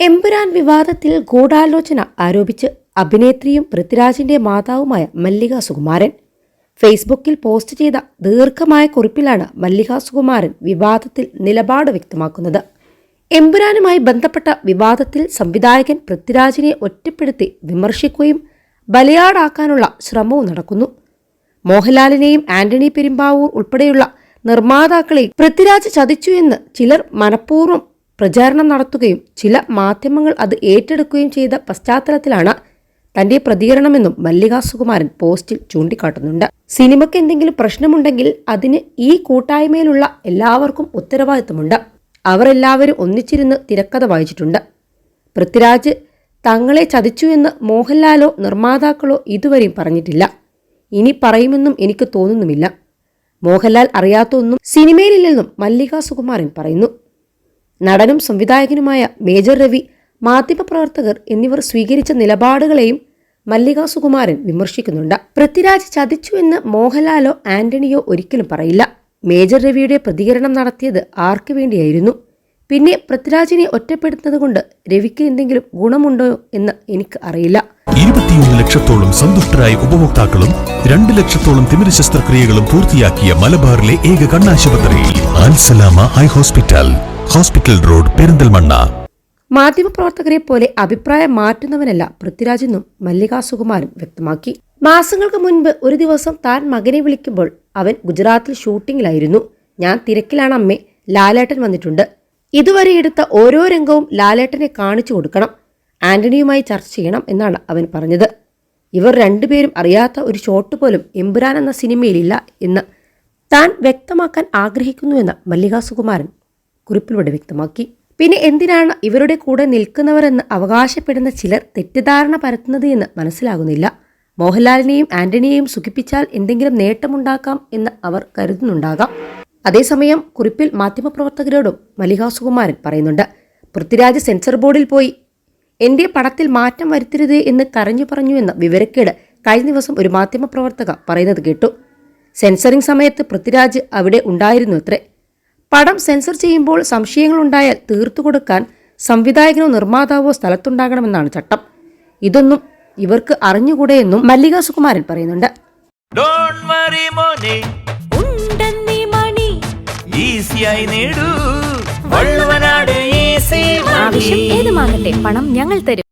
എമ്പുരാൻ വിവാദത്തിൽ ഗൂഢാലോചന ആരോപിച്ച് അഭിനേത്രിയും പൃഥ്വിരാജിന്റെ മാതാവുമായ മല്ലിക സുകുമാരൻ ഫേസ്ബുക്കിൽ പോസ്റ്റ് ചെയ്ത ദീർഘമായ കുറിപ്പിലാണ് മല്ലിക സുകുമാരൻ വിവാദത്തിൽ നിലപാട് വ്യക്തമാക്കുന്നത്. എമ്പുരാനുമായി ബന്ധപ്പെട്ട വിവാദത്തിൽ സംവിധായകൻ പൃഥ്വിരാജിനെ ഒറ്റപ്പെടുത്തി വിമർശിക്കുകയും ബലിയാടാക്കാനുള്ള ശ്രമവും നടക്കുന്നു. മോഹൻലാലിനെയും ആന്റണി പെരുമ്പാവൂർ ഉൾപ്പെടെയുള്ള നിർമ്മാതാക്കളെയും പൃഥ്വിരാജ് ചതിച്ചു എന്ന് ചിലർ മനഃപൂർവ്വം പ്രചാരണം നടത്തുകയും ചില മാധ്യമങ്ങൾ അത് ഏറ്റെടുക്കുകയും ചെയ്ത പശ്ചാത്തലത്തിലാണ് തന്റെ പ്രതികരണമെന്നും മല്ലിക സുകുമാരൻ പോസ്റ്റിൽ ചൂണ്ടിക്കാട്ടുന്നുണ്ട്. സിനിമയ്ക്ക് എന്തെങ്കിലും പ്രശ്നമുണ്ടെങ്കിൽ അതിന് ഈ കൂട്ടായ്മയിലുള്ള എല്ലാവർക്കും ഉത്തരവാദിത്തമുണ്ട്. അവർ എല്ലാവരും ഒന്നിച്ചിരുന്ന് തിരക്കഥ വായിച്ചിട്ടുണ്ട്. പൃഥ്വിരാജ് തങ്ങളെ ചതിച്ചു എന്ന് മോഹൻലാലോ നിർമ്മാതാക്കളോ ഇതുവരെയും പറഞ്ഞിട്ടില്ല. ഇനി പറയുമെന്നും എനിക്ക് തോന്നുന്നുമില്ല. മോഹൻലാൽ അറിയാത്ത ഒന്നും സിനിമയിലില്ലെന്നും മല്ലിക സുകുമാരൻ പറയുന്നു. നടനും സംവിധായകനുമായ മേജർ രവി, മാധ്യമപ്രവർത്തകർ എന്നിവർ സ്വീകരിച്ച നിലപാടുകളെയും മല്ലിക സുകുമാരൻ വിമർശിക്കുന്നുണ്ട്. പൃഥ്വിരാജ് ചതിച്ചു എന്ന് മോഹൻലാലോ ആന്റണിയോ ഒരിക്കലും പറയില്ല. മേജർ രവിയുടെ പ്രതികരണം നടത്തിയത് ആർക്കു വേണ്ടിയായിരുന്നു? പിന്നെ പൃഥ്വിരാജിനെ ഒറ്റപ്പെടുത്തുന്നത് കൊണ്ട് രവിക്ക് എന്തെങ്കിലും ഗുണമുണ്ടോ എന്ന് എനിക്ക് അറിയില്ല. 21 ലക്ഷത്തോളം സന്തുഷ്ടരായ ഉപഭോക്താക്കളും 2 ലക്ഷത്തോളം തിമിര ശസ്ത്രക്രിയകളും പൂർത്തിയാക്കിയ മലബാറിലെ ഏക കണ്ണാശുപത്രി Al Salama high hospital, hospital road, Perinthalmanna. മാധ്യമപ്രവർത്തകരെ പോലെ അഭിപ്രായം മാറ്റുന്നവനല്ല പൃഥ്വിരാജ് എന്നും മല്ലിക സുകുമാരൻ വ്യക്തമാക്കി. മാസങ്ങൾക്ക് മുൻപ് ഒരു ദിവസം താൻ മകനെ വിളിക്കുമ്പോൾ അവൻ ഗുജറാത്തിൽ ഷൂട്ടിങ്ങിലായിരുന്നു. ഞാൻ തിരക്കിലാണ് അമ്മേ, ലാലേട്ടൻ വന്നിട്ടുണ്ട്. ഇതുവരെ എടുത്ത ഓരോ രംഗവും ലാലേട്ടനെ കാണിച്ചു കൊടുക്കണം, ആന്റണിയുമായി ചർച്ച ചെയ്യണം എന്നാണ് അവൻ പറഞ്ഞത്. ഇവർ രണ്ടുപേരും അറിയാത്ത ഒരു ഷോട്ട് പോലും എമ്പുരാൻ എന്ന സിനിമയിലില്ല എന്ന് താൻ വ്യക്തമാക്കാൻ ആഗ്രഹിക്കുന്നുവെന്ന് മല്ലിക സുകുമാരൻ കുറിപ്പിലൂടെ വ്യക്തമാക്കി. പിന്നെ എന്തിനാണ് ഇവരുടെ കൂടെ നിൽക്കുന്നവരെന്ന് അവകാശപ്പെടുന്ന ചിലർ തെറ്റിദ്ധാരണ പരത്തുന്നത് എന്ന് മനസ്സിലാകുന്നില്ല. മോഹൻലാലിനെയും ആന്റണിയെയും സുഖിപ്പിച്ചാൽ എന്തെങ്കിലും നേട്ടമുണ്ടാക്കാം എന്ന് അവർ കരുതുന്നുണ്ടാകാം. അതേസമയം കുറിപ്പിൽ മാധ്യമപ്രവർത്തകരോടും മല്ലിക സുകുമാരൻ പറയുന്നുണ്ട്. പൃഥ്വിരാജ് സെൻസർ ബോർഡിൽ പോയി എന്റെ പടത്തിൽ മാറ്റം വരുത്തരുതേ എന്ന് കരഞ്ഞു പറഞ്ഞു എന്ന വിവരക്കേട് കഴിഞ്ഞ ദിവസം ഒരു മാധ്യമപ്രവർത്തക പറയുന്നത് കേട്ടു. സെൻസറിംഗ് സമയത്ത് പൃഥ്വിരാജ് അവിടെ ഉണ്ടായിരുന്നു അത്രേ. പടം സെൻസർ ചെയ്യുമ്പോൾ സംശയങ്ങളുണ്ടായാൽ തീർത്തു കൊടുക്കാൻ സംവിധായകനോ നിർമ്മാതാവോ സ്ഥലത്തുണ്ടാകണമെന്നാണ് ചട്ടം. ഇതൊന്നും ഇവർക്ക് അറിഞ്ഞുകൂടെയെന്നും മല്ലിക സുകുമാരൻ പറയുന്നുണ്ട്. ആവശ്യം ഏതുമാകട്ടെ, പണം ഞങ്ങൾ തരും.